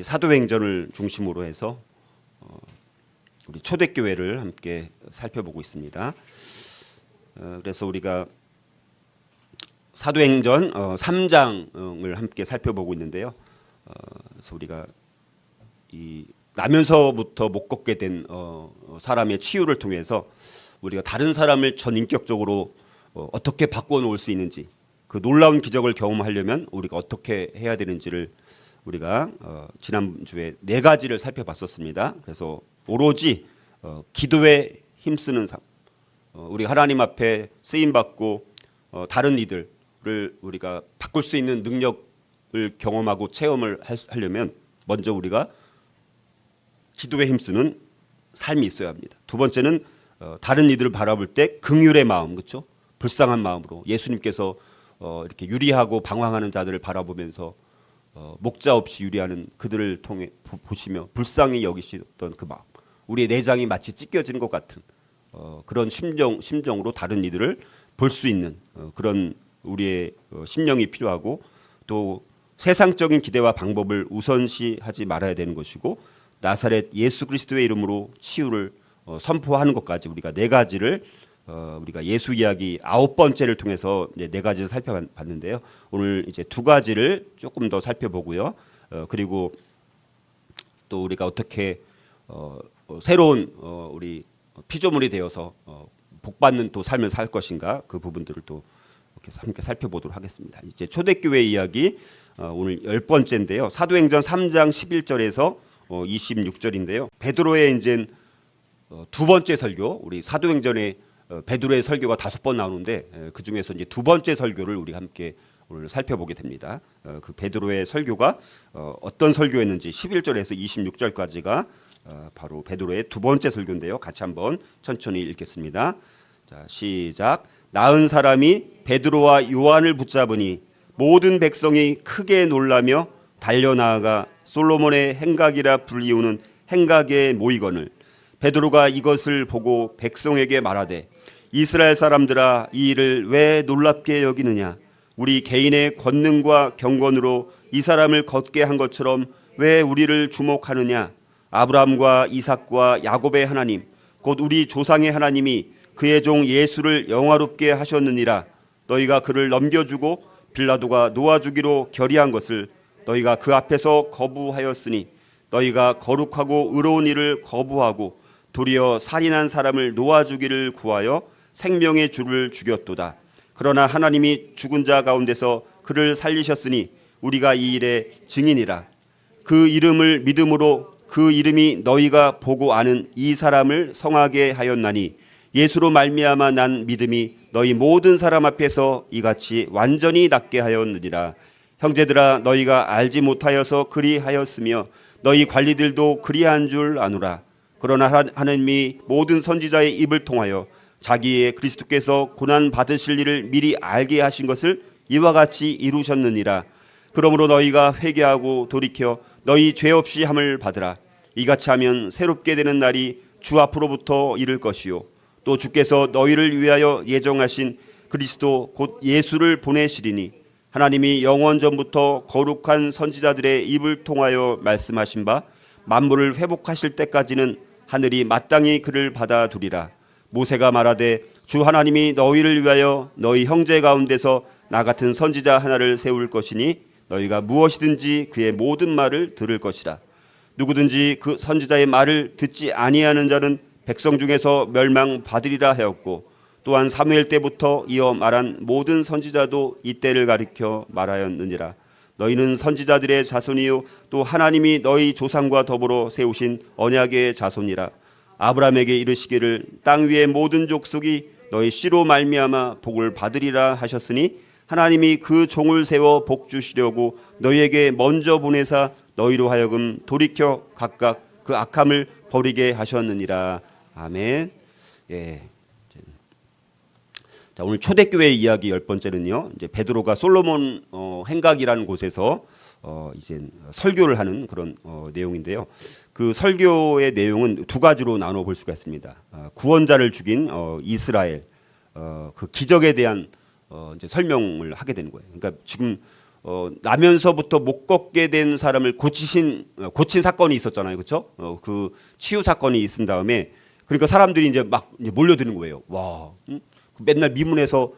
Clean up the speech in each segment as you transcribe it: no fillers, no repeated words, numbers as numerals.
우리 사도행전을 중심으로 해서 우리 초대교회를 함께 살펴보고 있습니다. 그래서 우리가 사도행전 3장을 함께 살펴보고 있는데요. 그래서 우리가 이 나면서부터 못 걷게 된 사람의 치유를 통해서 우리가 다른 사람을 전인격적으로 어떻게 바꿔 놓을 수 있는지, 그 놀라운 기적을 경험하려면 우리가 어떻게 해야 되는지를 우리가 지난주에 4가지를 살펴봤었습니다. 그래서 오로지 기도에 힘쓰는 삶, 우리가 하나님 앞에 쓰임받고 다른 이들을 우리가 바꿀 수 있는 능력을 경험하고 체험을 하려면 먼저 우리가 기도에 힘쓰는 삶이 있어야 합니다. 두 번째는 다른 이들을 바라볼 때 긍휼의 마음, 그렇죠? 불쌍한 마음으로 예수님께서 이렇게 유리하고 방황하는 자들을 바라보면서 목자 없이 유리하는 그들을 통해 보시며 불쌍히 여기시던 그 마음, 우리의 내장이 마치 찢겨지는 것 같은 그런 심정으로 다른 이들을 볼 수 있는 그런 우리의 심령이 필요하고, 또 세상적인 기대와 방법을 우선시하지 말아야 되는 것이고, 나사렛 예수 그리스도의 이름으로 치유를 선포하는 것까지 우리가 4가지를 우리가 예수 이야기 9번째를 통해서 이제 4가지를 살펴봤는데요. 오늘 이제 2가지를 조금 더 살펴보고요. 그리고 또 우리가 어떻게 새로운 우리 피조물이 되어서 복받는 또 삶을 살 것인가, 그 부분들을 또 이렇게 함께 살펴보도록 하겠습니다. 이제 초대교회 이야기 오늘 10번째인데요. 사도행전 3장 11절에서 26절인데요. 베드로의 이제 2번째 설교, 우리 사도행전에 베드로의 설교가 5번 나오는데 그 중에서 이제 2번째 설교를 우리 함께 오늘 살펴보게 됩니다. 그 베드로의 설교가 어떤 설교였는지 11절에서 26절까지가 바로 베드로의 2번째 설교인데요. 같이 한번 천천히 읽겠습니다. 자, 시작. 나은 사람이 베드로와 요한을 붙잡으니 모든 백성이 크게 놀라며 달려나아가 솔로몬의 행각이라 불리우는 행각에 모이거늘 베드로가 이것을 보고 백성에게 말하되, 이스라엘 사람들아, 이 일을 왜 놀랍게 여기느냐? 우리 개인의 권능과 경건으로 이 사람을 걷게 한 것처럼 왜 우리를 주목하느냐? 아브라함과 이삭과 야곱의 하나님, 곧 우리 조상의 하나님이 그의 종 예수를 영화롭게 하셨느니라. 너희가 그를 넘겨주고 빌라도가 놓아주기로 결의한 것을 너희가 그 앞에서 거부하였으니, 너희가 거룩하고 의로운 일을 거부하고 도리어 살인한 사람을 놓아주기를 구하여 생명의 주를 죽였도다. 그러나 하나님이 죽은 자 가운데서 그를 살리셨으니 우리가 이 일의 증인이라. 그 이름을 믿음으로 그 이름이 너희가 보고 아는 이 사람을 성하게 하였나니, 예수로 말미암아 난 믿음이 너희 모든 사람 앞에서 이같이 완전히 낫게 하였느니라. 형제들아, 너희가 알지 못하여서 그리하였으며 너희 관리들도 그리한 줄 아노라. 그러나 하나님이 모든 선지자의 입을 통하여 자기의 그리스도께서 고난 받으실 일을 미리 알게 하신 것을 이와 같이 이루셨느니라. 그러므로 너희가 회개하고 돌이켜 너희 죄 없이 함을 받으라. 이같이 하면 새롭게 되는 날이 주 앞으로부터 이를 것이요, 또 주께서 너희를 위하여 예정하신 그리스도 곧 예수를 보내시리니, 하나님이 영원 전부터 거룩한 선지자들의 입을 통하여 말씀하신 바 만물을 회복하실 때까지는 하늘이 마땅히 그를 받아두리라. 모세가 말하되, 주 하나님이 너희를 위하여 너희 형제 가운데서 나 같은 선지자 하나를 세울 것이니 너희가 무엇이든지 그의 모든 말을 들을 것이라. 누구든지 그 선지자의 말을 듣지 아니하는 자는 백성 중에서 멸망받으리라 하였고, 또한 사무엘 때부터 이어 말한 모든 선지자도 이때를 가리켜 말하였느니라. 너희는 선지자들의 자손이요, 또 하나님이 너희 조상과 더불어 세우신 언약의 자손이라. 아브라함에게 이르시기를 땅 위의 모든 족속이 너희 씨로 말미암아 복을 받으리라 하셨으니, 하나님이 그 종을 세워 복 주시려고 너희에게 먼저 보내사 너희로 하여금 돌이켜 각각 그 악함을 버리게 하셨느니라. 아멘. 예. 자, 오늘 초대교회 이야기 10번째는요. 이제 베드로가 솔로몬 행각이라는 곳에서 이제 설교를 하는 그런 내용인데요. 그 설교의 내용은 2가지로 나눠 볼 수가 있습니다. 구원자를 죽인 이스라엘 그 기적에 대한 이제 설명을 하게 되는 거예요. 그러니까 지금 나면서부터 못 걷게 된 사람을 고친 사건이 있었잖아요, 그렇죠? 그 치유 사건이 있은 다음에 그러니까 사람들이 이제 막 이제 몰려드는 거예요. 와, 맨날 미문에서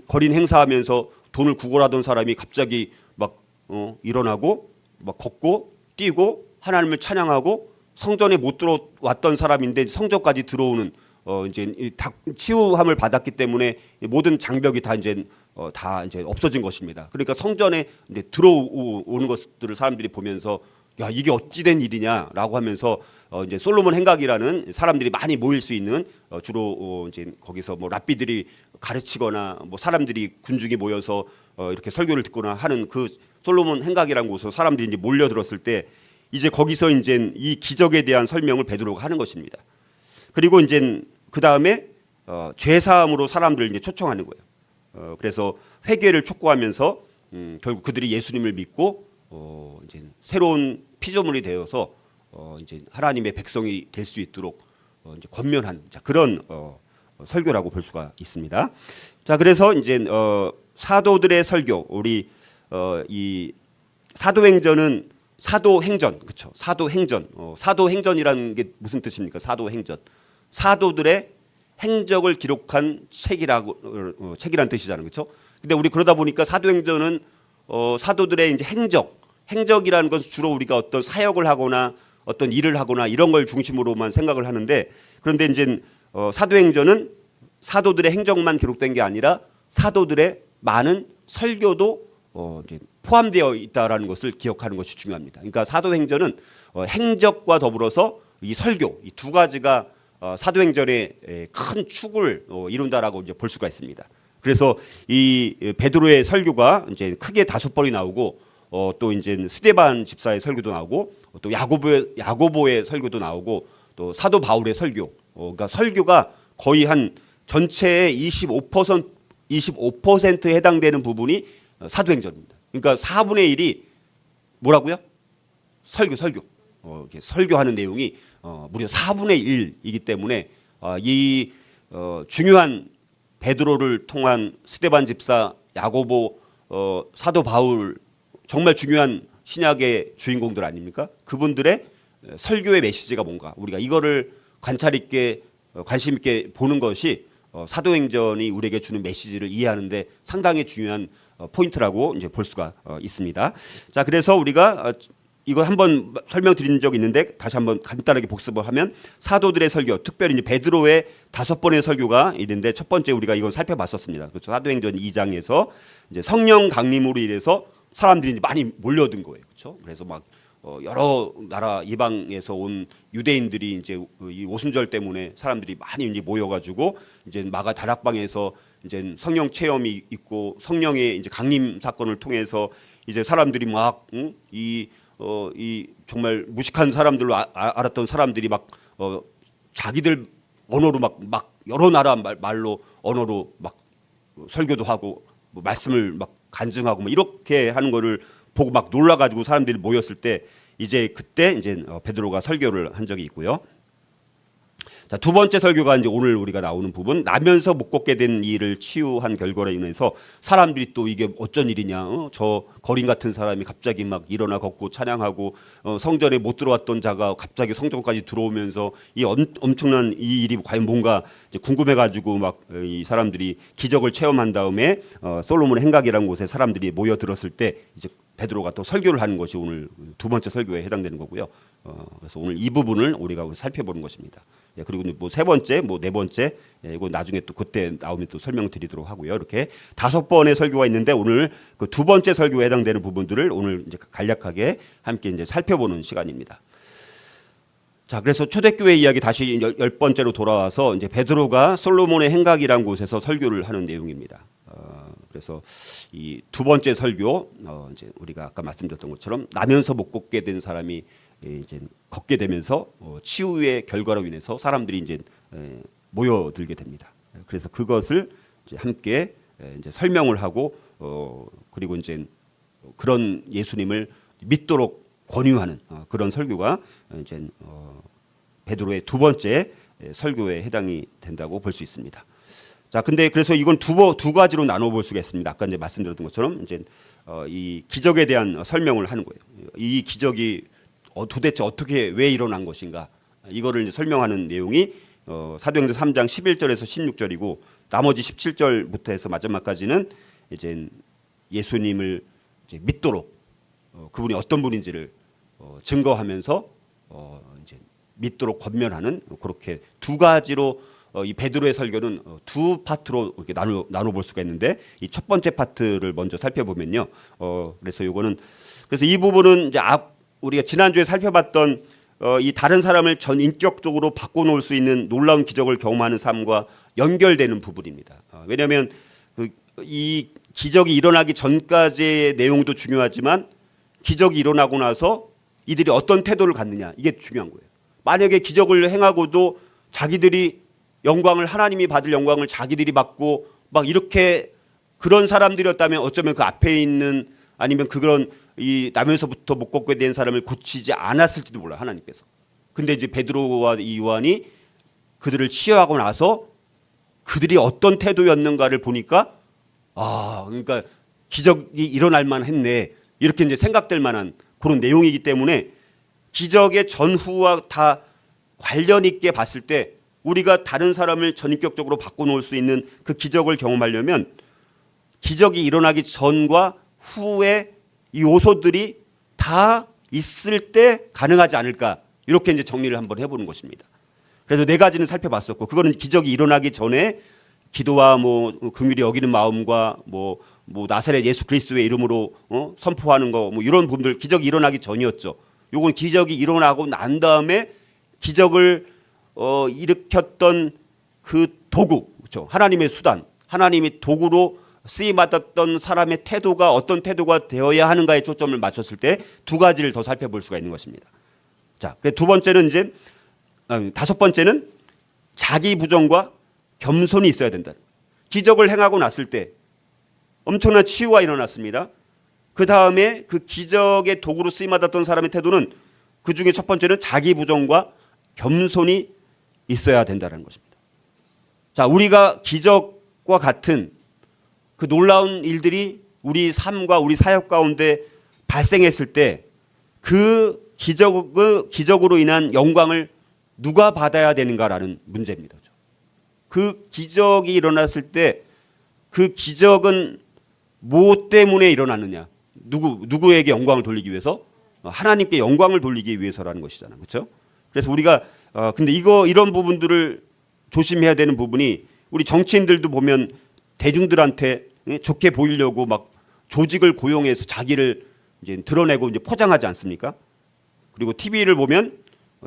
거린 행사하면서 돈을 구걸하던 사람이 갑자기 막 일어나고 막 걷고 뛰고 하나님을 찬양하고 성전에 못 들어왔던 사람인데 성전까지 들어오는 이제 다 치유함을 받았기 때문에 모든 장벽이 다 이제 없어진 것입니다. 그러니까 성전에 이제 들어오는 것들을 사람들이 보면서 야, 이게 어찌된 일이냐라고 하면서 이제 솔로몬 행각이라는 사람들이 많이 모일 수 있는 주로 이제 거기서 뭐 랍비들이 가르치거나 뭐 사람들이 군중이 모여서 이렇게 설교를 듣거나 하는 그 솔로몬 행각이라는 곳으로 사람들이 이제 몰려들었을 때 이제 거기서 이제 이 기적에 대한 설명을 베드로가 하는 것입니다. 그리고 이제 그 다음에 죄 사함으로 사람들을 이제 초청하는 거예요. 그래서 회개를 촉구하면서 결국 그들이 예수님을 믿고 이제 새로운 피조물이 되어서 이제 하나님의 백성이 될 수 있도록 이제 권면한 그런 설교라고 볼 수가 있습니다. 자, 그래서 이제 사도들의 설교, 우리 이 사도행전은 사도행전, 그렇죠? 사도행전, 사도행전이라는 게 무슨 뜻입니까? 사도행전, 사도들의 행적을 기록한 책이란 뜻이잖아요, 그렇죠? 근데 우리 그러다 보니까 사도행전은 사도들의 이제 행적이라는 것은 주로 우리가 어떤 사역을 하거나 어떤 일을 하거나 이런 걸 중심으로만 생각을 하는데, 그런데 이제 사도행전은 사도들의 행적만 기록된 게 아니라 사도들의 많은 설교도 이제 포함되어 있다라는 것을 기억하는 것이 중요합니다. 그러니까 사도행전은 행적과 더불어서 이 설교, 이 두 가지가 사도행전의 큰 축을 이룬다라고 이제 볼 수가 있습니다. 그래서 이 베드로의 설교가 이제 크게 5번이 나오고 또 이제 스데반 집사의 설교도 나오고 또 야고보의 설교도 나오고 또 사도 바울의 설교, 그러니까 설교가 거의 한 전체의 25%에 해당되는 부분이 사도행전입니다. 그러니까 4분의 1이 뭐라고요? 설교. 이렇게 설교하는 내용이 무려 4분의 1이기 때문에 이 중요한 베드로를 통한 스데반 집사, 야고보, 사도 바울, 정말 중요한 신약의 주인공들 아닙니까? 그분들의 설교의 메시지가 뭔가, 우리가 이거를 관찰 있게 관심 있게 보는 것이 사도행전이 우리에게 주는 메시지를 이해하는데 상당히 중요한 포인트라고 이제 볼 수가 있습니다. 자, 그래서 우리가 이거 한번 설명드린 적이 있는데 다시 한번 간단하게 복습을 하면 사도들의 설교, 특별히 이제 베드로의 5번의 설교가 있는데 첫 번째 우리가 이건 살펴봤었습니다. 그렇죠? 사도행전 2장에서 이제 성령 강림으로 인해서 사람들이 많이 몰려든 거예요. 그렇죠? 그래서 막 여러 나라 이방에서 온 유대인들이 이제 이 오순절 때문에 사람들이 많이 이제 모여가지고 이제 마가 다락방에서 이제 성령 체험이 있고 성령의 이제 강림 사건을 통해서 이제 사람들이 막 이 정말 무식한 말로 알았던 사람들이 막 자기들 언어로 막 여러 나라 말로 언어로 막 설교도 하고 뭐 말씀을 막 간증하고 뭐 이렇게 하는 거를 보고 막 놀라가지고 사람들이 모였을 때 이제 그때 이제 베드로가 설교를 한 적이 있고요. 자, 두 번째 설교가 이제 오늘 우리가 나오는 부분, 나면서 못 걷게 된 일을 치유한 결과로 인해서 사람들이 또 이게 어쩐 일이냐, 저 거린 같은 사람이 갑자기 막 일어나 걷고 찬양하고 성전에 못 들어왔던 자가 갑자기 성전까지 들어오면서 이 엄청난 이 일이 과연 뭔가 이제 궁금해가지고 막 이 사람들이 기적을 체험한 다음에 솔로몬 행각이라는 곳에 사람들이 모여들었을 때 이제 베드로가 또 설교를 하는 것이 오늘 두 번째 설교에 해당되는 거고요. 그래서 오늘 이 부분을 우리가 살펴보는 것입니다. 예, 그리고 뭐 세 번째, 뭐 네 번째, 이거 나중에 또 그때 나오면 또 설명드리도록 하고요. 이렇게 5번의 설교가 있는데 오늘 그 두 번째 설교에 해당되는 부분들을 오늘 이제 간략하게 함께 이제 살펴보는 시간입니다. 자, 그래서 초대교회 이야기 다시 10번째로 돌아와서 이제 베드로가 솔로몬의 행각이라는 곳에서 설교를 하는 내용입니다. 그래서 이 두 번째 설교, 이제 우리가 아까 말씀드렸던 것처럼 나면서 못 걷게 된 사람이 이제 걷게 되면서 치유의 결과로 인해서 사람들이 이제 모여들게 됩니다. 그래서 그것을 이제 함께 이제 설명을 하고 그리고 이제 그런 예수님을 믿도록 권유하는 그런 설교가 이제 베드로의 두 번째 설교에 해당이 된다고 볼 수 있습니다. 자, 근데 그래서 이건 두 가지로 나눠 볼 수가 있습니다. 아까 이제 말씀드렸던 것처럼 이제 이 기적에 대한 설명을 하는 거예요. 이 기적이 도대체 어떻게 왜 일어난 것인가? 이거를 이제 설명하는 내용이 사도행전 3장 11절에서 16절이고 나머지 17절부터 해서 마지막까지는 이제 예수님을 이제 믿도록 그분이 어떤 분인지를 증거하면서 이제 믿도록 권면하는 그렇게 두 가지로 이 베드로의 설교는 두 파트로 이렇게 나눠 볼 수가 있는데 이 첫 번째 파트를 먼저 살펴보면요. 그래서 요거는 그래서 이 부분은 이제 우리가 지난주에 살펴봤던 이 다른 사람을 전인격적으로 바꿔놓을 수 있는 놀라운 기적을 경험하는 삶과 연결되는 부분입니다. 왜냐하면 이 기적이 일어나기 전까지의 내용도 중요하지만 기적이 일어나고 나서 이들이 어떤 태도를 갖느냐 이게 중요한 거예요. 만약에 기적을 행하고도 자기들이 영광을 하나님이 받을 영광을 자기들이 받고 막 이렇게 그런 사람들이었다면 어쩌면 그 앞에 있는 아니면 그런 이 나면서부터 못 걷게 된 사람을 고치지 않았을지도 몰라요. 하나님께서. 근데 이제 베드로와 요한이 그들을 치유하고 나서 그들이 어떤 태도였는가를 보니까 그러니까 기적이 일어날 만했네. 이렇게 이제 생각될 만한 그런 내용이기 때문에 기적의 전후와 다 관련 있게 봤을 때 우리가 다른 사람을 전인격적으로 바꿔놓을 수 있는 그 기적을 경험하려면 기적이 일어나기 전과 후에 이 요소들이 다 있을 때 가능하지 않을까 이렇게 이제 정리를 한번 해보는 것입니다. 그래서 네 가지는 살펴봤었고 그거는 기적이 일어나기 전에 기도와 뭐 긍휼히 여기는 마음과 뭐 나사렛 예수 그리스도의 이름으로 선포하는 거 뭐 이런 분들 기적이 일어나기 전이었죠. 요건 기적이 일어나고 난 다음에 기적을 일으켰던 그 도구, 그렇죠? 하나님의 수단, 하나님의 도구로 쓰임 받았던 사람의 태도가 어떤 태도가 되어야 하는가에 초점을 맞췄을 때 두 가지를 더 살펴볼 수가 있는 것입니다. 자, 두 번째는 이제 다섯 번째는 자기 부정과 겸손이 있어야 된다. 기적을 행하고 났을 때 엄청난 치유가 일어났습니다. 그 다음에 그 기적의 도구로 쓰임 받았던 사람의 태도는 그 중에 첫 번째는 자기 부정과 겸손이 있어야 된다는 것입니다. 자, 우리가 기적과 같은 그 놀라운 일들이 우리 삶과 우리 사역 가운데 발생했을 때 그 기적으로 인한 영광을 누가 받아야 되는가라는 문제입니다. 그 기적이 일어났을 때 그 기적은 뭐 때문에 일어났느냐? 누구에게 영광을 돌리기 위해서? 하나님께 영광을 돌리기 위해서라는 것이잖아요. 그렇죠? 그래서 우리가 근데 이런 부분들을 조심해야 되는 부분이 우리 정치인들도 보면 대중들한테 좋게 보이려고 막 조직을 고용해서 자기를 이제 드러내고 이제 포장하지 않습니까? 그리고 TV를 보면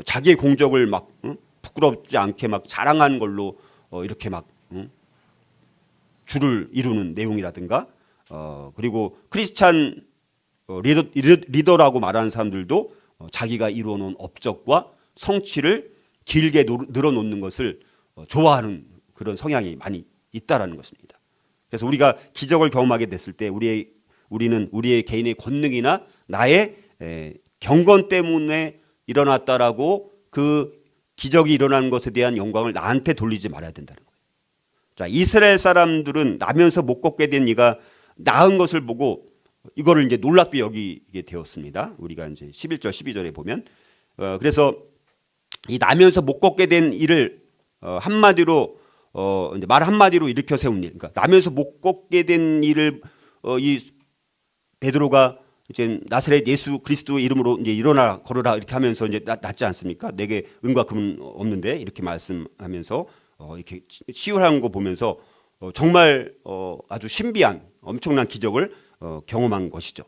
자기의 공적을 막 부끄럽지 않게 막 자랑한 걸로 이렇게 막 줄을 이루는 내용이라든가 그리고 크리스찬 리더라고 말하는 사람들도 자기가 이루어놓은 업적과 성취를 길게 늘어놓는 것을 좋아하는 그런 성향이 많이 있다라는 것입니다. 그래서 우리가 기적을 경험하게 됐을 때 우리는 우리의 개인의 권능이나 나의 경건 때문에 일어났다라고 그 기적이 일어나는 것에 대한 영광을 나한테 돌리지 말아야 된다는 거예요. 자, 이스라엘 사람들은 나면서 못 걷게 된 이가 나은 것을 보고 이거를 이제 놀랍게 여기게 되었습니다. 우리가 이제 11절, 12절에 보면 그래서 이 나면서 못 걷게 된 일을 한마디로 이제 말 한마디로 일으켜 세운 일. 그러니까 나면서 못 걷게 된 일을 이 베드로가 이제 나사렛 예수 그리스도의 이름으로 이제 일어나 걸어라 이렇게 하면서 이제 낫지 않습니까? 내게 은과 금은 없는데 이렇게 말씀하면서 이렇게 치유하는 거 보면서 정말 아주 신비한 엄청난 기적을 경험한 것이죠.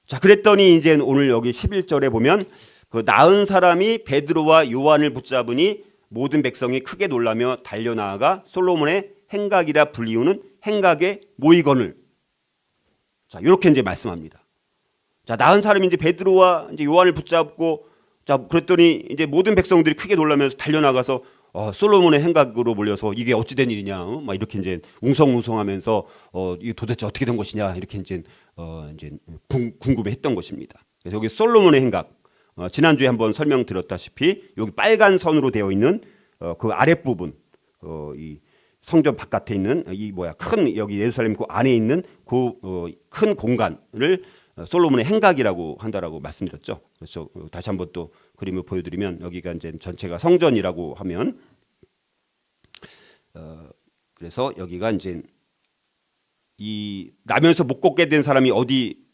자, 그랬더니 이제 오늘 여기 11절에 보면 그 나은 사람이 베드로와 요한을 붙잡으니 모든 백성이 크게 놀라며 달려나아가 솔로몬의 행각이라 불리우는 행각의 모이건을 자, 이렇게 이제 말씀합니다. 자, 나은 사람이 이제 베드로와 이제 요한을 붙잡고 자, 그랬더니 이제 모든 백성들이 크게 놀라면서 달려나가서 솔로몬의 행각으로 몰려서 이게 어찌된 일이냐, 막 이렇게 이제 웅성웅성하면서 이게 도대체 어떻게 된 것이냐 이렇게 이제 궁금해했던 것입니다. 그래서 여기 솔로몬의 행각 지난주에 한번 설명드렸다시피 여기 빨간 선으로 되어 있는 그 아랫부분 성전 바깥에 있는 큰 여기 예루살렘 그 안에 있는 그 큰 공간을 솔로몬의 행각이라고 한다라고 말씀드렸죠. 그래서 다시 한번 또 그림을 보여드리면 여기가 이제 전체가 성전이라고 하면 그래서 여기가 이제 이 나면서 못 걷게 된 사람이 어디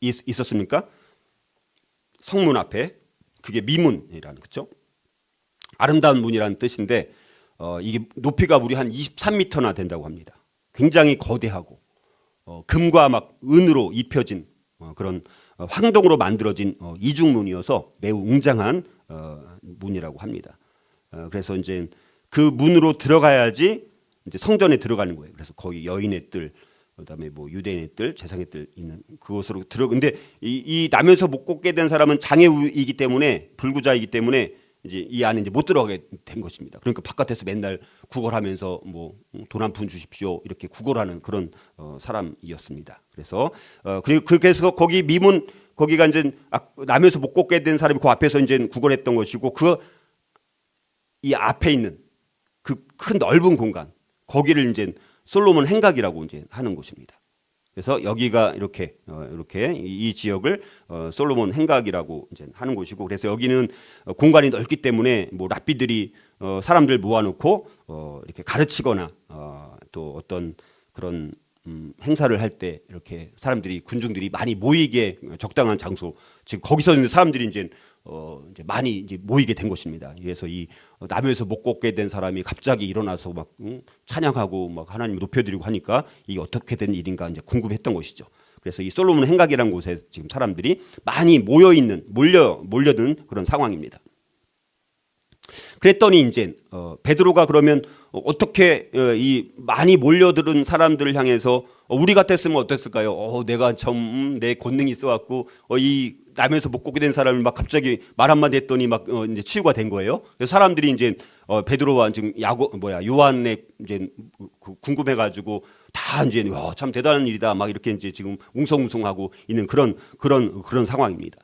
있었습니까? 성문 앞에. 그게 미문이라는 거죠. 아름다운 문이라는 뜻인데 이게 높이가 무려 한 23m나 된다고 합니다. 굉장히 거대하고 금과 막 은으로 입혀진 그런 황동으로 만들어진 이중문이어서 매우 웅장한 문이라고 합니다. 그래서 이제 그 문으로 들어가야지 이제 성전에 들어가는 거예요. 그래서 거기 여인의 뜰, 그다음에 뭐 유대인의 뜰, 제사장의 뜰 있는 그곳으로 근데 이 나면서 못 걷게 된 사람은 장애우이기 때문에 불구자이기 때문에 이제 이 안에 이제 못 들어가게 된 것입니다. 그러니까 바깥에서 맨날 구걸하면서 뭐 돈 한 푼 주십시오 이렇게 구걸하는 그런 사람이었습니다. 그래서 그래서 거기 미문 거기가 이제 나면서 못 걷게 된 사람이 그 앞에서 이제 구걸했던 것이고 그 이 앞에 있는 그 큰 넓은 공간 거기를 이제 솔로몬 행각이라고 이제 하는 곳입니다. 그래서 여기가 이렇게 이 지역을 솔로몬 행각이라고 이제 하는 곳이고, 그래서 여기는 공간이 넓기 때문에 뭐 랍비들이 사람들 모아놓고 이렇게 가르치거나 또 어떤 그런 행사를 할 때 이렇게 사람들이 군중들이 많이 모이게 적당한 장소, 지금 거기서 있는 사람들이 이제 많이 이제 모이게 된 것입니다. 그래서 이 나면서 못 걷게 된 사람이 갑자기 일어나서 막 찬양하고 막 하나님 높여드리고 하니까 이게 어떻게 된 일인가 이제 궁금했던 것이죠. 그래서 이 솔로몬 행각이라는 곳에 지금 사람들이 많이 몰려든 그런 상황입니다. 그랬더니 이제 베드로가 그러면 어떻게 이 많이 몰려들은 사람들을 향해서 우리 같았으면 어땠을까요? 내가 참 내 권능이 있어갖고 이 나면서 못 걷게 된 사람을 막 갑자기 말 한마디 했더니 막 이제 치유가 된 거예요. 그래서 사람들이 이제 베드로와 지금 요한의 이제 궁금해가지고 다 이제 참 대단한 일이다 막 이렇게 이제 지금 웅성웅성하고 있는 그런 상황입니다.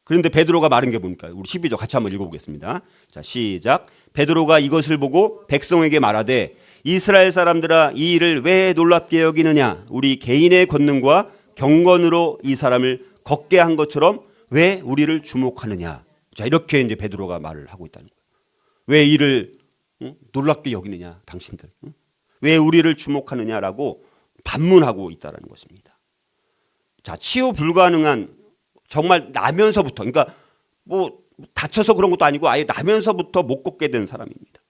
그런데 베드로가 말한 게 뭡니까? 우리 12절 같이 한번 읽어보겠습니다. 자, 시작. 베드로가 이것을 보고 백성에게 말하되 이스라엘 사람들아 이 일을 왜 놀랍게 여기느냐? 우리 개인의 권능과 경건으로 이 사람을 걷게 한 것처럼 왜 우리를 주목하느냐? 자, 이렇게 이제 베드로가 말을 하고 있다는 거예요. 왜 이를 놀랍게 여기느냐, 당신들? 왜 우리를 주목하느냐라고 반문하고 있다는 것입니다. 자, 치유 불가능한 정말 나면서부터, 그러니까 뭐 다쳐서 그런 것도 아니고 아예 나면서부터 못 걷게 된 사람입니다.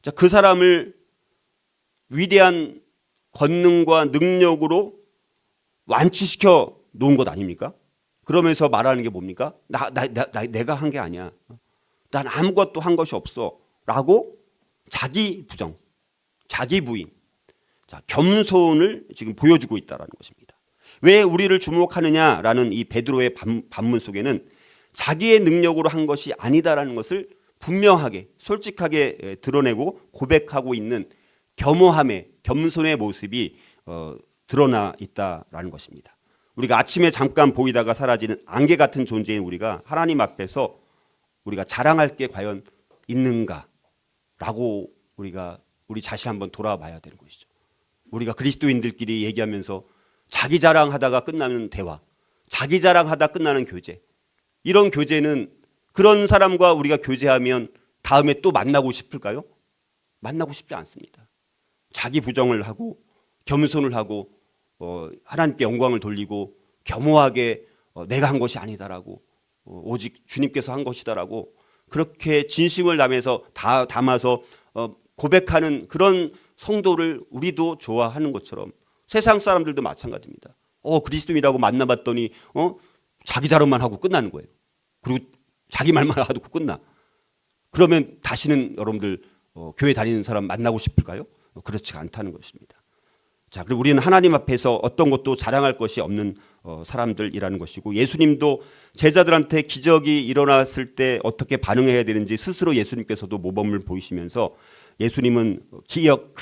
자, 그 사람을 위대한 권능과 능력으로 완치시켜 놓은 것 아닙니까? 그러면서 말하는 게 뭡니까? 내가 한 게 아니야. 난 아무것도 한 것이 없어. 라고 자기 부정, 자기 부인, 자, 겸손을 지금 보여주고 있다는 것입니다. 왜 우리를 주목하느냐라는 이 베드로의 반문 속에는 자기의 능력으로 한 것이 아니다라는 것을 분명하게 솔직하게 드러내고 고백하고 있는 겸허함의 겸손의 모습이 드러나 있다라는 것입니다. 우리가 아침에 잠깐 보이다가 사라지는 안개 같은 존재인 우리가 하나님 앞에서 우리가 자랑할 게 과연 있는가라고 우리 자신 한번 돌아봐야 되는 것이죠. 우리가 그리스도인들끼리 얘기하면서 자기 자랑하다가 끝나는 대화, 자기 자랑하다 끝나는 교제, 이런 교제는 그런 사람과 우리가 교제하면 다음에 또 만나고 싶을까요? 만나고 싶지 않습니다. 자기 부정을 하고 겸손을 하고 하나님께 영광을 돌리고 겸허하게 내가 한 것이 아니다라고 오직 주님께서 한 것이다라고 그렇게 진심을 담아서 고백하는 그런 성도를 우리도 좋아하는 것처럼 세상 사람들도 마찬가지입니다. 그리스도인이라고 만나봤더니 자기 자랑만 하고 끝나는 거예요. 그리고 자기 말만 하고 끝나. 그러면 다시는 여러분들 교회 다니는 사람 만나고 싶을까요? 그렇지 않다는 것입니다. 자, 그리고 우리는 하나님 앞에서 어떤 것도 자랑할 것이 없는 사람들이라는 것이고, 예수님도 제자들한테 기적이 일어났을 때 어떻게 반응해야 되는지 스스로 예수님께서도 모범을 보이시면서 예수님은 기적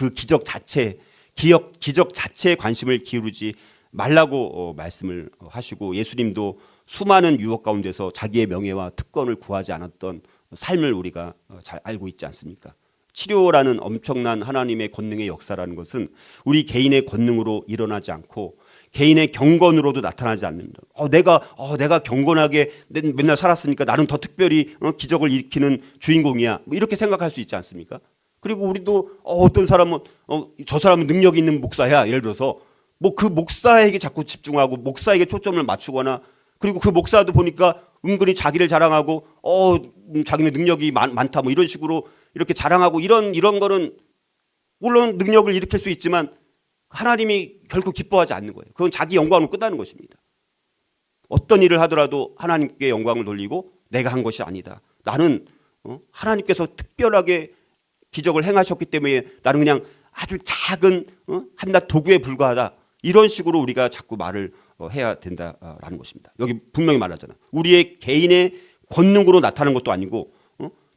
자체에 관심을 기울이지 말라고 말씀을 하시고, 예수님도 수많은 유혹 가운데서 자기의 명예와 특권을 구하지 않았던 삶을 우리가 잘 알고 있지 않습니까? 치료라는 엄청난 하나님의 권능의 역사라는 것은 우리 개인의 권능으로 일어나지 않고 개인의 경건으로도 나타나지 않는다. 내가 경건하게 맨날 살았으니까 나는 더 특별히 기적을 일으키는 주인공이야. 뭐 이렇게 생각할 수 있지 않습니까? 그리고 우리도 어떤 사람은 저 사람은 능력이 있는 목사야. 예를 들어서 뭐 그 목사에게 자꾸 집중하고 목사에게 초점을 맞추거나 그리고 그 목사도 보니까 은근히 자기를 자랑하고 자기는 능력이 많다 뭐 이런 식으로 이렇게 자랑하고 이런 거는 물론 능력을 일으킬 수 있지만 하나님이 결코 기뻐하지 않는 거예요. 그건 자기 영광으로 끝나는 것입니다. 어떤 일을 하더라도 하나님께 영광을 돌리고 내가 한 것이 아니다. 나는 하나님께서 특별하게 기적을 행하셨기 때문에 나는 그냥 아주 작은 한낱 도구에 불과하다. 이런 식으로 우리가 자꾸 말을 해야 된다라는 것입니다. 여기 분명히 말하잖아. 우리의 개인의 권능으로 나타나는 것도 아니고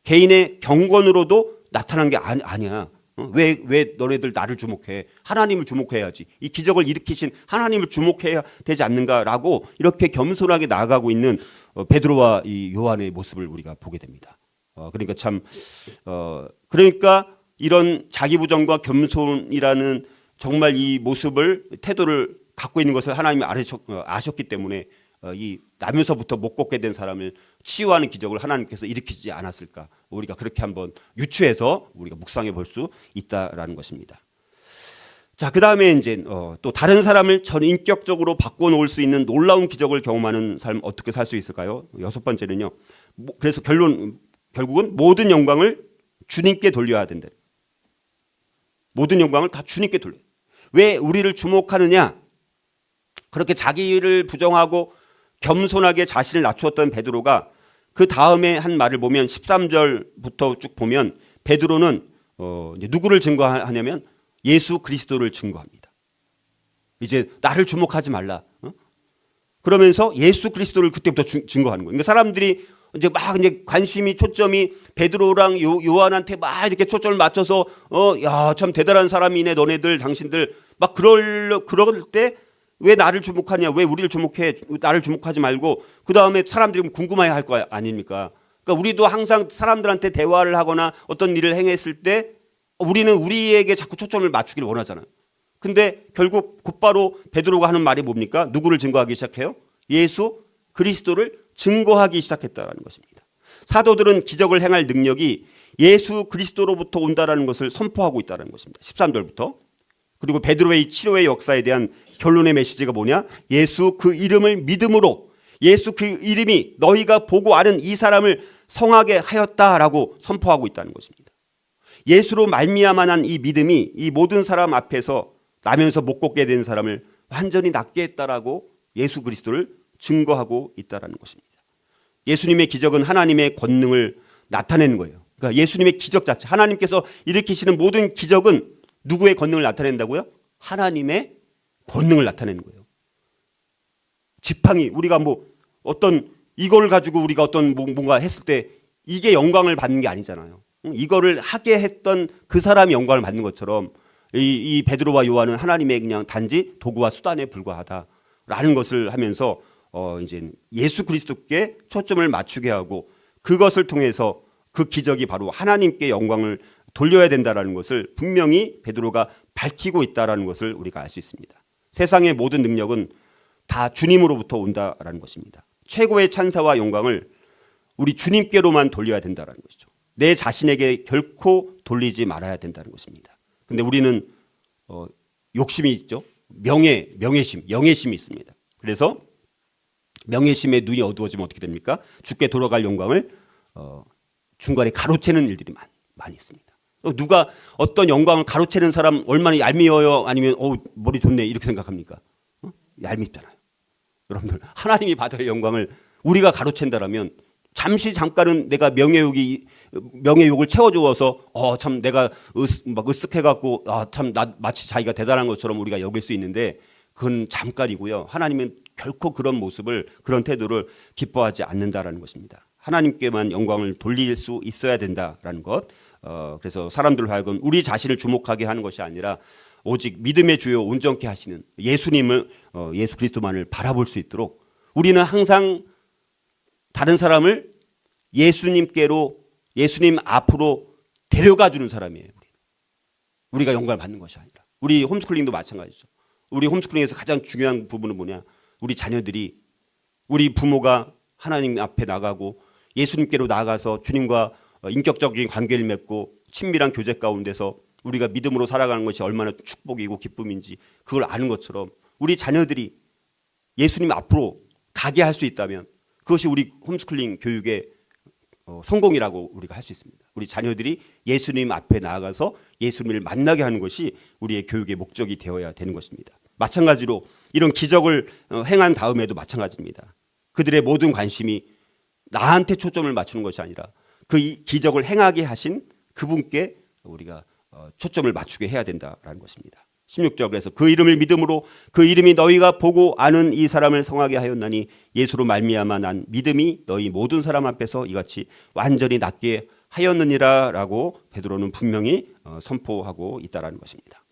개인의 경건으로도 나타난 게 아니야. 왜 너네들 나를 주목해? 하나님을 주목해야지. 이 기적을 일으키신 하나님을 주목해야 되지 않는가라고 이렇게 겸손하게 나아가고 있는 베드로와 이 요한의 모습을 우리가 보게 됩니다. 그러니까 그러니까 이런 자기부정과 겸손이라는 정말 이 모습을 태도를 갖고 있는 것을 하나님이 아셨기 때문에 이 나면서부터 못 걷게 된 사람을 치유하는 기적을 하나님께서 일으키지 않았을까? 우리가 그렇게 한번 유추해서 우리가 묵상해 볼 수 있다라는 것입니다. 자, 그 다음에 이제 또 다른 사람을 전인격적으로 바꿔놓을 수 있는 놀라운 기적을 경험하는 삶 어떻게 살 수 있을까요? 6번째는요. 그래서 결국은 모든 영광을 주님께 돌려야 된다. 모든 영광을 다 주님께 돌려. 왜 우리를 주목하느냐? 그렇게 자기를 부정하고 겸손하게 자신을 낮추었던 베드로가 그 다음에 한 말을 보면 13절부터 쭉 보면 베드로는 누구를 증거하냐면 예수 그리스도를 증거합니다. 이제 나를 주목하지 말라. 그러면서 예수 그리스도를 그때부터 증거하는 거예요. 그러니까 사람들이 이제 막 이제 관심이 초점이 베드로랑 요한한테 막 이렇게 초점을 맞춰서 야, 참 대단한 사람이네 너네들 당신들 막 그럴 때 왜 나를 주목하냐? 왜 우리를 주목해? 나를 주목하지 말고 그 다음에 사람들이 궁금해야 할 거 아닙니까? 그러니까 우리도 항상 사람들한테 대화를 하거나 어떤 일을 행했을 때 우리는 우리에게 자꾸 초점을 맞추기를 원하잖아요. 근데 결국 곧바로 베드로가 하는 말이 뭡니까? 누구를 증거하기 시작해요? 예수 그리스도를 증거하기 시작했다는 것입니다. 사도들은 기적을 행할 능력이 예수 그리스도로부터 온다라는 것을 선포하고 있다는 것입니다. 13절부터. 그리고 베드로의 치료의 역사에 대한 결론의 메시지가 뭐냐? 예수 그 이름을 믿음으로 예수 그 이름이 너희가 보고 아는 이 사람을 성하게 하였다라고 선포하고 있다는 것입니다. 예수로 말미암아난 이 믿음이 이 모든 사람 앞에서 나면서 못 걷게 된 사람을 완전히 낫게 했다라고 예수 그리스도를 증거하고 있다는 것입니다. 예수님의 기적은 하나님의 권능을 나타내는 거예요. 그러니까 예수님의 기적 자체, 하나님께서 일으키시는 모든 기적은 누구의 권능을 나타낸다고요? 하나님의 권능을 나타내는 거예요. 지팡이, 우리가 뭐 어떤 이걸 가지고 우리가 어떤 뭔가 했을 때 이게 영광을 받는 게 아니잖아요. 이거를 하게 했던 그 사람이 영광을 받는 것처럼 이 베드로와 요한은 하나님의 그냥 단지 도구와 수단에 불과하다라는 것을 하면서 이제 예수 그리스도께 초점을 맞추게 하고 그것을 통해서 그 기적이 바로 하나님께 영광을 돌려야 된다라는 것을 분명히 베드로가 밝히고 있다라는 것을 우리가 알 수 있습니다. 세상의 모든 능력은 다 주님으로부터 온다라는 것입니다. 최고의 찬사와 영광을 우리 주님께로만 돌려야 된다라는 것이죠. 내 자신에게 결코 돌리지 말아야 된다는 것입니다. 근데 우리는 욕심이 있죠. 명예심, 영예심이 있습니다. 그래서 명예심에 눈이 어두워지면 어떻게 됩니까? 주께 돌아갈 영광을 중간에 가로채는 일들이 많이 있습니다. 누가 어떤 영광을 가로채는 사람 얼마나 얄미워요? 아니면 머리 좋네 이렇게 생각합니까? 얄밉잖아요. 여러분들 하나님이 받을 영광을 우리가 가로챈다라면 잠깐은 내가 명예욕을 채워주어서 참 내가 막 으쓱해갖고 참 마치 자기가 대단한 것처럼 우리가 여길 수 있는데 그건 잠깐이고요. 하나님은 결코 그런 모습을 그런 태도를 기뻐하지 않는다라는 것입니다. 하나님께만 영광을 돌릴 수 있어야 된다라는 것. 그래서 사람들 하여금 우리 자신을 주목하게 하는 것이 아니라 오직 믿음의 주요 온전케 하시는 예수님을 예수 그리스도만을 바라볼 수 있도록 우리는 항상 다른 사람을 예수님께로 예수님 앞으로 데려가 주는 사람이에요. 우리가 영광을 받는 것이 아니라. 우리 홈스쿨링도 마찬가지죠. 우리 홈스쿨링에서 가장 중요한 부분은 뭐냐? 우리 자녀들이, 우리 부모가 하나님 앞에 나가고 예수님께로 나아가서 주님과 인격적인 관계를 맺고 친밀한 교제 가운데서 우리가 믿음으로 살아가는 것이 얼마나 축복이고 기쁨인지 그걸 아는 것처럼 우리 자녀들이 예수님 앞으로 가게 할 수 있다면 그것이 우리 홈스쿨링 교육의 성공이라고 우리가 할 수 있습니다. 우리 자녀들이 예수님 앞에 나아가서 예수님을 만나게 하는 것이 우리의 교육의 목적이 되어야 되는 것입니다. 마찬가지로 이런 기적을 행한 다음에도 마찬가지입니다. 그들의 모든 관심이 나한테 초점을 맞추는 것이 아니라 그 기적을 행하게 하신 그분께 우리가 초점을 맞추게 해야 된다라는 것입니다. 16절 그래서 그 이름을 믿음으로 그 이름이 너희가 보고 아는 이 사람을 성하게 하였나니 예수로 말미암아 난 믿음이 너희 모든 사람 앞에서 이같이 완전히 낫게 하였느니라라고 베드로는 분명히 선포하고 있다라는 것입니다.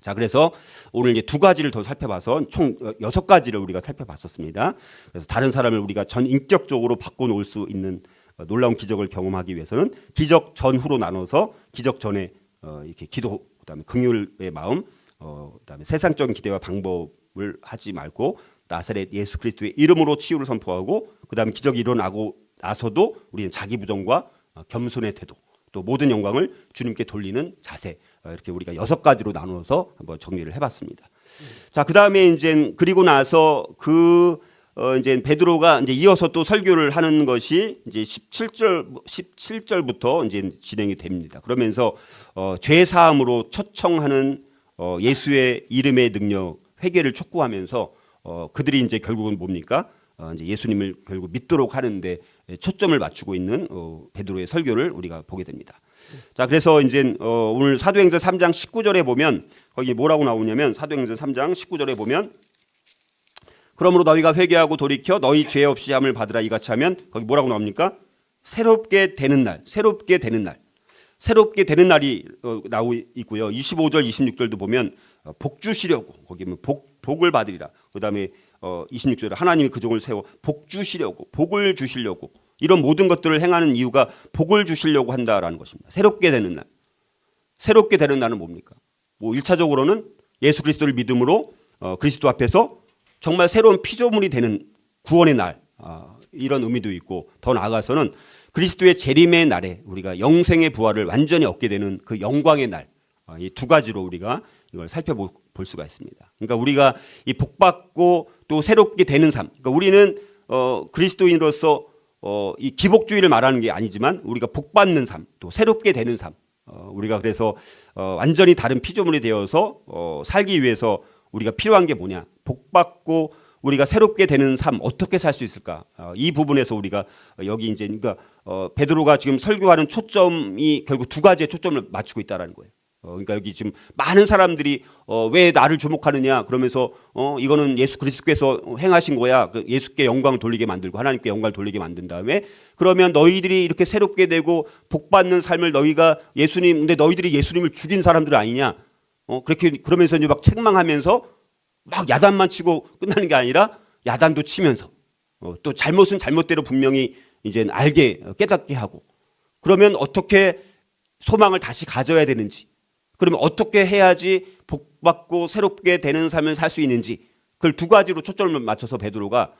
자, 그래서 오늘 이제 두 가지를 더 살펴봐서 총 6가지를 우리가 살펴봤었습니다. 그래서 다른 사람을 우리가 전인격적으로 바꿔놓을 수 있는 놀라운 기적을 경험하기 위해서는 기적 전후로 나눠서 기적 전에 이렇게 기도, 그다음에 긍휼의 마음, 그다음에 세상적인 기대와 방법을 하지 말고 나사렛 예수 그리스도의 이름으로 치유를 선포하고 그다음에 기적이 일어나고 나서도 우리는 자기 부정과 겸손의 태도, 또 모든 영광을 주님께 돌리는 자세, 이렇게 우리가 6가지로 나누어서 한번 정리를 해봤습니다. 자, 그다음에 이제 그리고 나서 이제 베드로가 이제 이어서 또 설교를 하는 것이 이제 17절부터 이제 진행이 됩니다. 그러면서 죄 사함으로 초청하는 예수의 이름의 능력, 회개를 촉구하면서 그들이 이제 결국은 뭡니까? 이제 예수님을 결국 믿도록 하는데 초점을 맞추고 있는 베드로의 설교를 우리가 보게 됩니다. 자, 그래서 이제 오늘 사도행전 3장 19절에 보면 거기 뭐라고 나오냐면 사도행전 3장 19절에 보면 그러므로 너희가 회개하고 돌이켜 너희 죄 없이 함을 받으라 이같이 하면 거기 뭐라고 나옵니까? 새롭게 되는 날, 새롭게 되는 날, 새롭게 되는 날이 나오고 있고요. 25절, 26절도 보면 복 주시려고 거기 복을 받으리라. 그다음에 26절에 하나님이 그 종을 세워 복 주시려고, 복을 주시려고 이런 모든 것들을 행하는 이유가 복을 주시려고 한다라는 것입니다. 새롭게 되는 날. 새롭게 되는 날은 뭡니까? 뭐 1차적으로는 예수 그리스도를 믿음으로 그리스도 앞에서 정말 새로운 피조물이 되는 구원의 날, 이런 의미도 있고 더 나아가서는 그리스도의 재림의 날에 우리가 영생의 부활을 완전히 얻게 되는 그 영광의 날, 이 두 가지로 우리가 이걸 살펴볼 수가 있습니다. 그러니까 우리가 이 복받고 또 새롭게 되는 삶, 그러니까 우리는 그리스도인으로서 이 기복주의를 말하는 게 아니지만 우리가 복받는 삶, 또 새롭게 되는 삶, 우리가 그래서 완전히 다른 피조물이 되어서 살기 위해서 우리가 필요한 게 뭐냐? 복받고 우리가 새롭게 되는 삶 어떻게 살 수 있을까? 이 부분에서 우리가 여기 이제 그러니까 베드로가 지금 설교하는 초점이 결국 두 가지의 초점을 맞추고 있다라는 거예요. 그러니까 여기 지금 많은 사람들이 왜 나를 주목하느냐 그러면서 이거는 예수 그리스도께서 행하신 거야. 예수께 영광을 돌리게 만들고 하나님께 영광을 돌리게 만든 다음에 그러면 너희들이 이렇게 새롭게 되고 복받는 삶을 너희가 근데 너희들이 예수님을 죽인 사람들 아니냐? 그렇게 그러면서 이제 막 책망하면서 막 야단만 치고 끝나는 게 아니라 야단도 치면서 또 잘못은 잘못대로 분명히 이제 알게 깨닫게 하고 그러면 어떻게 소망을 다시 가져야 되는지 그러면 어떻게 해야지 복받고 새롭게 되는 삶을 살 수 있는지 그걸 두 가지로 초점을 맞춰서 베드로가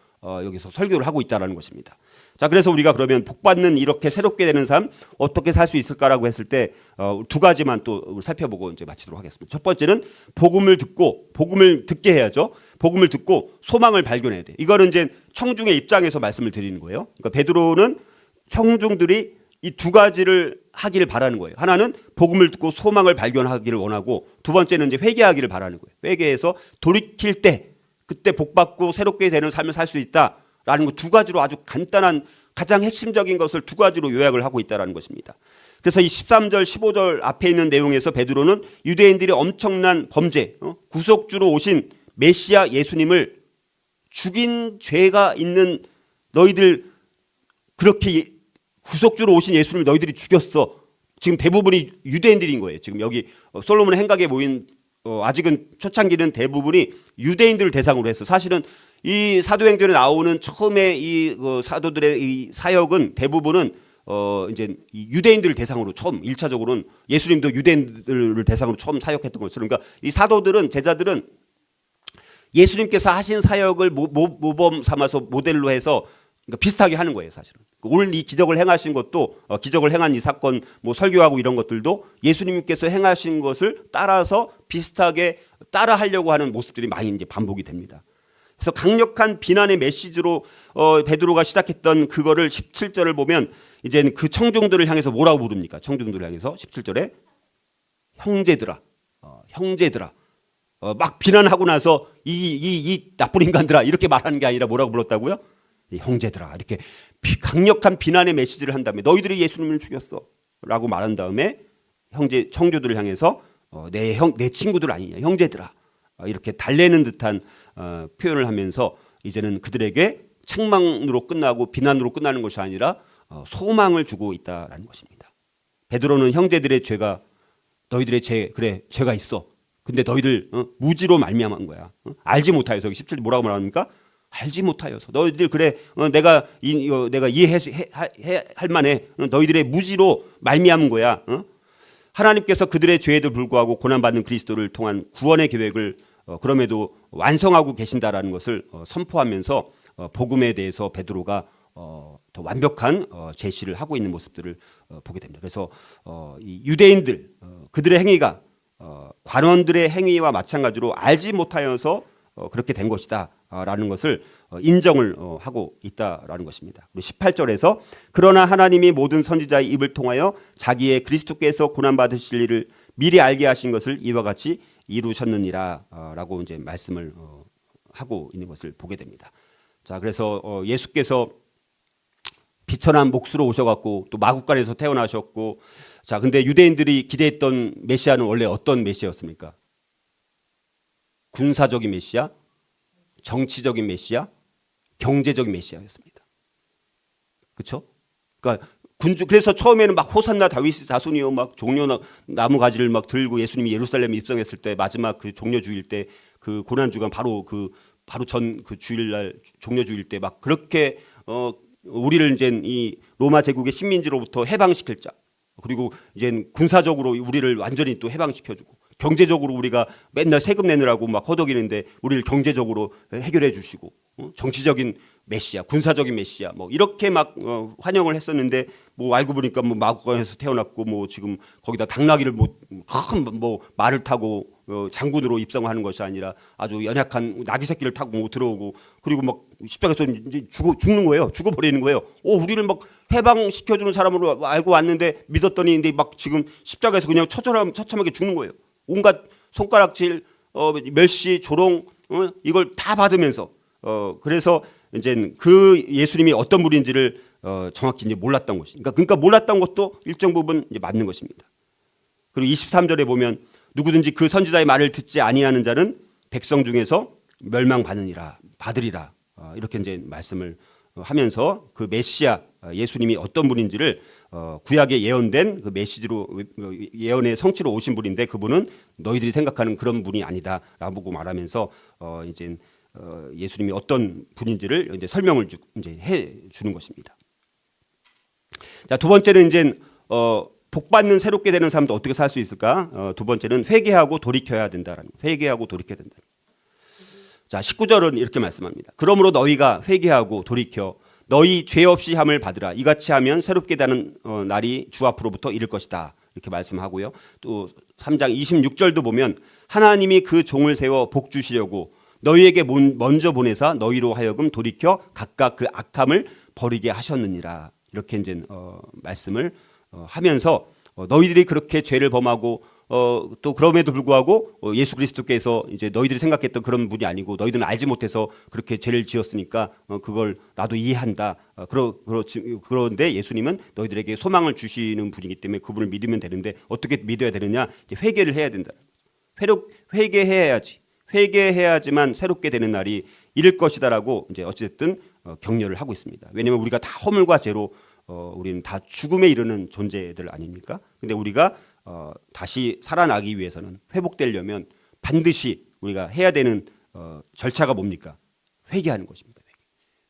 여기서 설교를 하고 있다는 것입니다. 자, 그래서 우리가 그러면 복받는 이렇게 새롭게 되는 삶 어떻게 살 수 있을까라고 했을 때 두 가지만 또 살펴보고 이제 마치도록 하겠습니다. 첫 번째는 복음을 듣게 해야죠. 복음을 듣고 소망을 발견해야 돼. 이거는 이제 청중의 입장에서 말씀을 드리는 거예요. 그러니까 베드로는 청중들이 이 두 가지를 하기를 바라는 거예요. 하나는 복음을 듣고 소망을 발견하기를 원하고 두 번째는 이제 회개하기를 바라는 거예요. 회개해서 돌이킬 때 그때 복받고 새롭게 되는 삶을 살 수 있다라는 거 두 가지로 아주 간단한 가장 핵심적인 것을 두 가지로 요약을 하고 있다라는 것입니다. 그래서 이 13절, 15절 앞에 있는 내용에서 베드로는 유대인들이 엄청난 범죄, 구속주로 오신 메시아 예수님을 죽인 죄가 있는 너희들 그렇게 구속주로 오신 예수님을 너희들이 죽였어. 지금 대부분이 유대인들인 거예요. 지금 여기 솔로몬의 행각에 모인 아직은 초창기는 대부분이 유대인들을 대상으로 해서 사실은 이 사도행전에 나오는 처음에 이 사도들의 이 사역은 대부분은 이제 이 유대인들을 대상으로 처음 1차적으로는 예수님도 유대인들을 대상으로 처음 사역했던 것처럼, 그러니까 이 사도들은, 제자들은 예수님께서 하신 사역을 모범 삼아서 모델로 해서 그러니까 비슷하게 하는 거예요, 사실은. 오늘 이 기적을 행하신 것도, 기적을 행한 이 사건, 뭐 설교하고 이런 것들도 예수님께서 행하신 것을 따라서 비슷하게 따라하려고 하는 모습들이 많이 이제 반복이 됩니다. 그래서 강력한 비난의 메시지로 베드로가 시작했던 그거를 17절을 보면 이제는 그 청중들을 향해서 뭐라고 부릅니까? 청중들을 향해서 17절에 형제들아, 형제들아. 막 비난하고 나서 이 나쁜 인간들아 이렇게 말하는 게 아니라 뭐라고 불렀다고요? 형제들아, 이렇게 강력한 비난의 메시지를 한 다음에 너희들이 예수님을 죽였어 라고 말한 다음에 형제 청주들을 향해서 내 친구들 아니냐, 형제들아, 이렇게 달래는 듯한 표현을 하면서 이제는 그들에게 책망으로 끝나고 비난으로 끝나는 것이 아니라 소망을 주고 있다라는 것입니다. 베드로는 형제들의 죄가, 너희들의 죄가 있어. 근데 너희들 무지로 말미암은 거야. 알지 못하여서. 17절 뭐라고 말합니까? 알지 못하여서. 너희들 내가 이해할 만해. 너희들의 무지로 말미암은 거야. 하나님께서 그들의 죄에도 불구하고 고난받는 그리스도를 통한 구원의 계획을 그럼에도 완성하고 계신다라는 것을 선포하면서 복음에 대해서 베드로가 더 완벽한 제시를 하고 있는 모습들을 보게 됩니다. 그래서 이 유대인들 그들의 행위가 관원들의 행위와 마찬가지로 알지 못하여서 그렇게 된 것이다라는 것을 인정을 하고 있다라는 것입니다. 그리고 18절에서 그러나 하나님이 모든 선지자의 입을 통하여 자기의 그리스도께서 고난받으실 일을 미리 알게 하신 것을 이와 같이 이루셨느니라라고 이제 말씀을 하고 있는 것을 보게 됩니다. 자, 그래서 예수께서 비천한 몫으로 오셔갖고 또 마구간에서 태어나셨고, 자, 근데 유대인들이 기대했던 메시아는 원래 어떤 메시아였습니까? 군사적인 메시아, 정치적인 메시아, 경제적인 메시아였습니다. 그렇죠? 그러니까 그래서 처음에는 막 호산나 다윗의 자손이요, 막 종려 나무 가지를 막 들고 예수님이 예루살렘에 입성했을 때 마지막 그 종려 주일 때 그 고난 주간 바로 전 그 주일날 종려 주일 때 막 그렇게 우리를 이제 이 로마 제국의 식민지로부터 해방시킬 자, 그리고 이제 군사적으로 우리를 완전히 또 해방시켜주고, 경제적으로 우리가 맨날 세금 내느라고 막 허덕이는데 우리를 경제적으로 해결해 주시고, 정치적인 메시아, 군사적인 메시아, 뭐 이렇게 막 환영을 했었는데, 뭐 알고 보니까 뭐 마구간에서 태어났고, 뭐 지금 거기다 당나귀를 큰 말을 타고 장군으로 입성하는 것이 아니라 아주 연약한 나귀 새끼를 타고 뭐 들어오고, 그리고 막 십자가에서 이제 죽는 거예요. 죽어버리는 거예요. 우리를 막 해방시켜주는 사람으로 알고 왔는데 믿었더니 근데 막 지금 십자가에서 그냥 처참하게 죽는 거예요. 온갖 손가락질, 멸시, 조롱, 이걸 다 받으면서 그래서 이제 그 예수님이 어떤 분인지를 정확히 이제 몰랐던 것이. 그러니까 몰랐던 것도 일정 부분 이제 맞는 것입니다. 그리고 23절에 보면 누구든지 그 선지자의 말을 듣지 아니하는 자는 백성 중에서 멸망받으리라, 이렇게 이제 말씀을 하면서 그 메시아 예수님이 어떤 분인지를 구약에 예언된 그 메시지로 예언의 성취로 오신 분인데, 그분은 너희들이 생각하는 그런 분이 아니다라고 말하면서 이제 예수님이 어떤 분인지를 이제 설명을 이제 해 주는 것입니다. 자, 두 번째는 이제 복 받는 새롭게 되는 사람도 어떻게 살 수 있을까? 두 번째는 회개하고 돌이켜야 된다라는, 회개하고 돌이켜야 된다. 자, 19절은 이렇게 말씀합니다. 그러므로 너희가 회개하고 돌이켜 너희 죄 없이 함을 받으라. 이같이 하면 새롭게 되는 날이 주 앞으로부터 이를 것이다. 이렇게 말씀하고요. 또 3장 26절도 보면 하나님이 그 종을 세워 복 주시려고 너희에게 먼저 보내사 너희로 하여금 돌이켜 각각 그 악함을 버리게 하셨느니라. 이렇게 이제 말씀을 하면서 너희들이 그렇게 죄를 범하고 또 그럼에도 불구하고 예수 그리스도께서 이제 너희들이 생각했던 그런 분이 아니고 너희들은 알지 못해서 그렇게 죄를 지었으니까 그걸 나도 이해한다. 그런데 예수님은 너희들에게 소망을 주시는 분이기 때문에 그분을 믿으면 되는데 어떻게 믿어야 되느냐? 이제 회개를 해야 된다. 회개해야지. 회개해야지만 새롭게 되는 날이 이를 것이다라고 이제 어쨌든 격려를 하고 있습니다. 왜냐하면 우리가 다 허물과 죄로 우리는 다 죽음에 이르는 존재들 아닙니까? 근데 우리가 다시 살아나기 위해서는, 회복되려면 반드시 우리가 해야 되는 절차가 뭡니까? 회개하는 것입니다.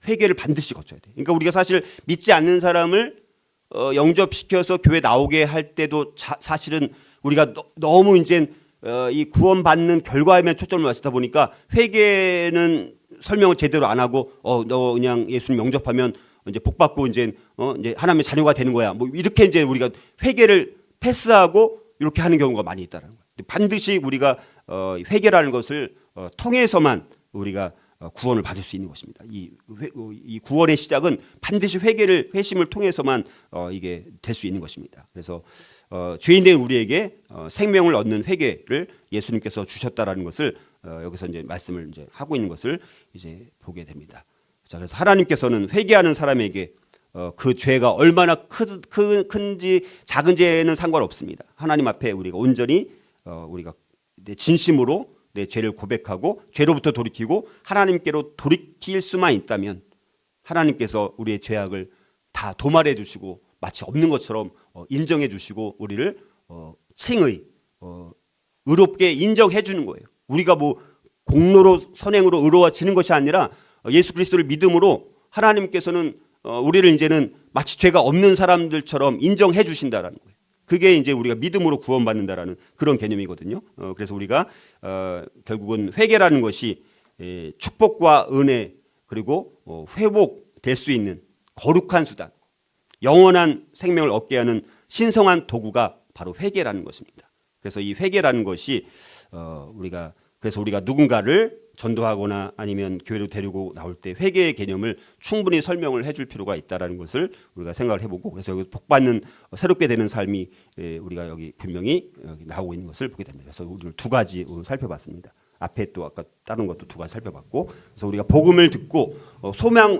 회개를 반드시 거쳐야 돼. 그러니까 우리가 사실 믿지 않는 사람을 영접시켜서 교회 나오게 할 때도 사실은 우리가 너무 이제 이 구원받는 결과에만 초점을 맞추다 보니까 회개는 설명을 제대로 안 하고 너 그냥 예수님 영접하면 이제 복 받고 이제 하나님의 자녀가 되는 거야. 뭐 이렇게 이제 우리가 회개를 패스하고 이렇게 하는 경우가 많이 있다는 거예요. 반드시 우리가 회개라는 것을 통해서만 우리가 구원을 받을 수 있는 것입니다. 이 구원의 시작은 반드시 회심을 통해서만 이게 될 수 있는 것입니다. 그래서 죄인된 우리에게 생명을 얻는 회개를 예수님께서 주셨다라는 것을 여기서 이제 말씀을 이제 하고 있는 것을 이제 보게 됩니다. 자, 그래서 하나님께서는 회개하는 사람에게 그 죄가 얼마나 큰지 작은 죄는 상관없습니다. 하나님 앞에 우리가 온전히 우리가 진심으로 내 죄를 고백하고 죄로부터 돌이키고 하나님께로 돌이킬 수만 있다면 하나님께서 우리의 죄악을 다 도말해 주시고 마치 없는 것처럼 인정해 주시고 우리를 칭의 의롭게 인정해 주는 거예요. 우리가 뭐 공로로 선행으로 의로워지는 것이 아니라 예수 그리스도를 믿음으로 하나님께서는 우리를 이제는 마치 죄가 없는 사람들처럼 인정해 주신다라는 거예요. 그게 이제 우리가 믿음으로 구원받는다라는 그런 개념이거든요. 그래서 우리가 결국은 회개라는 것이 축복과 은혜 그리고 회복될 수 있는 거룩한 수단, 영원한 생명을 얻게 하는 신성한 도구가 바로 회개라는 것입니다. 그래서 이 회개라는 것이 그래서 우리가 누군가를 전도하거나 아니면 교회로 데리고 나올 때 회개의 개념을 충분히 설명을 해줄 필요가 있다라는 것을 우리가 생각을 해보고 그래서 여기 복받는 새롭게 되는 삶이 우리가 여기 분명히 여기 나오고 있는 것을 보게 됩니다. 그래서 우리를 두 가지 살펴봤습니다. 앞에 또 아까 다른 것도 두 가지 살펴봤고 그래서 우리가 복음을 듣고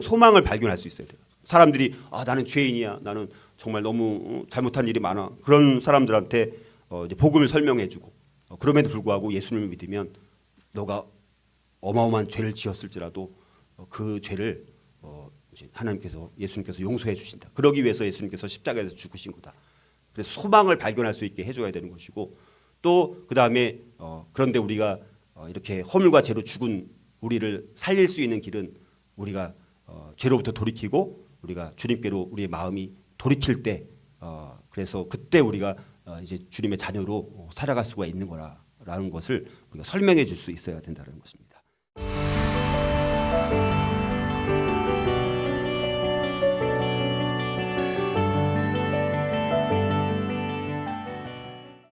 소망을 발견할 수 있어야 돼요. 사람들이 나는 죄인이야, 나는 정말 너무 잘못한 일이 많아. 그런 사람들한테 이제 복음을 설명해주고 그럼에도 불구하고 예수님을 믿으면 너가 어마어마한 죄를 지었을지라도 그 죄를 하나님께서 예수님께서 용서해 주신다. 그러기 위해서 예수님께서 십자가에서 죽으신 거다. 그래서 소망을 발견할 수 있게 해줘야 되는 것이고 또 그 다음에 그런데 우리가 이렇게 허물과 죄로 죽은 우리를 살릴 수 있는 길은 우리가 죄로부터 돌이키고 우리가 주님께로 우리의 마음이 돌이킬 때 그래서 그때 우리가 이제 주님의 자녀로 살아갈 수가 있는 거라는 것을 우리가 설명해 줄 수 있어야 된다는 것입니다.